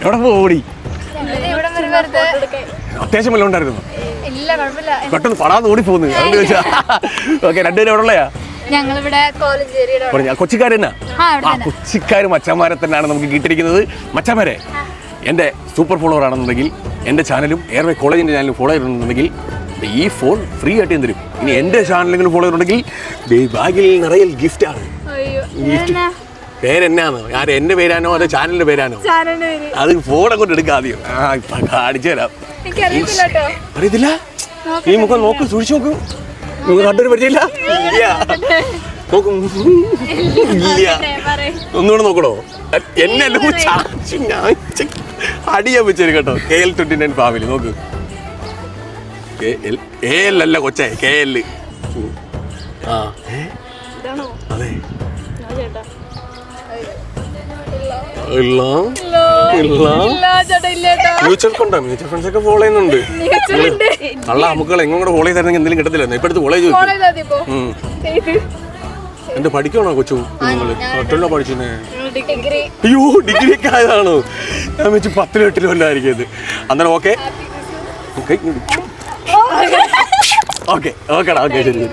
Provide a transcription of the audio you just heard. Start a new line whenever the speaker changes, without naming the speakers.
എവിടെ പോടി? അത്യാവശ്യം വല്ലതും ഉണ്ടായിരുന്നു? പെട്ടെന്ന് പടാന്ന് ഓടി പോകുന്നു. അതുകൊണ്ട് ചോദിച്ചാ. ഓക്കെ, രണ്ടുപേരും എവിടെ ഉള്ളയാ? കൊച്ചിക്കാരെന്നാ? കൊച്ചിക്കാര് മച്ചാമാരെ തന്നെയാണ് നമുക്ക് കിട്ടിയിരിക്കുന്നത്. മച്ചാമാരെ, എൻ്റെ സൂപ്പർ ഫോളോവർ ആണെന്നുണ്ടെങ്കിൽ എൻ്റെ ചാനലും എയർവേ കോളേജിൻ്റെ ചാനലും ഫോളോ ചെയ്തിട്ടുണ്ടെങ്കിൽ ഈ ഫോൺ ഫ്രീ ആയിട്ട് ഞാൻ തരും. ഇനി എൻ്റെ ചാനലെങ്കിലും ഫോളോ ചെയ്തിട്ടുണ്ടെങ്കിൽ ബാഗിൽ നിറയെ ഗിഫ്റ്റാണ്. പേരെന്നാന്ന്? ആര്, എൻ്റെ പേരാണോ അതോ ചാനലിൻ്റെ പേരാണോ? അത് ഫോൺ അങ്ങോട്ട് എടുക്കാം ആദ്യം. ഇപ്പം കാണിച്ചു തരാം. അറിയത്തില്ല? ഈ മുഖം നോക്ക്, സൂക്ഷിച്ചു നോക്കൂ. നിങ്ങൾ കണ്ടൊരു പരിചയമില്ല? നോക്കും. ഇല്ല, ഒന്നുകൂടെ നോക്കണോ? എന്നെ അടിയാൻ വെച്ചേരും കേട്ടോ. KL29 ഫാമിലി നോക്ക്. AL അല്ല കൊച്ചേ, KL. ആ അതെ. മ്യൂച്വൽ ഫണ്ടോ? മ്യൂച്വൽ ഫണ്ട്സ് ഒക്കെ ഫോളോ ചെയ്യുന്നുണ്ട്. അല്ല, നമുക്ക് എങ്ങോട്ട് ഫോളോ ചെയ്തായിരുന്നെങ്കിൽ എന്തെങ്കിലും കിട്ടത്തില്ല. ഇപ്പൊ എടുത്ത് ഫോളോ ചെയ്തു. എന്റെ പഠിക്കണോ കൊച്ചു? നിങ്ങൾ ഒറ്റല്ലോ പഠിച്ചേ? അയ്യോ, ഡിഗ്രി ഒക്കെ ആയതാണോ? ഞാൻ വെച്ച് 10-ലും 8-ലും അല്ലായിരിക്കും ഇത്. അന്നേരം ഓക്കെ ഓക്കെ ഓക്കെ ഓക്കേടാ, ഓക്കെ, ശരി ശരി.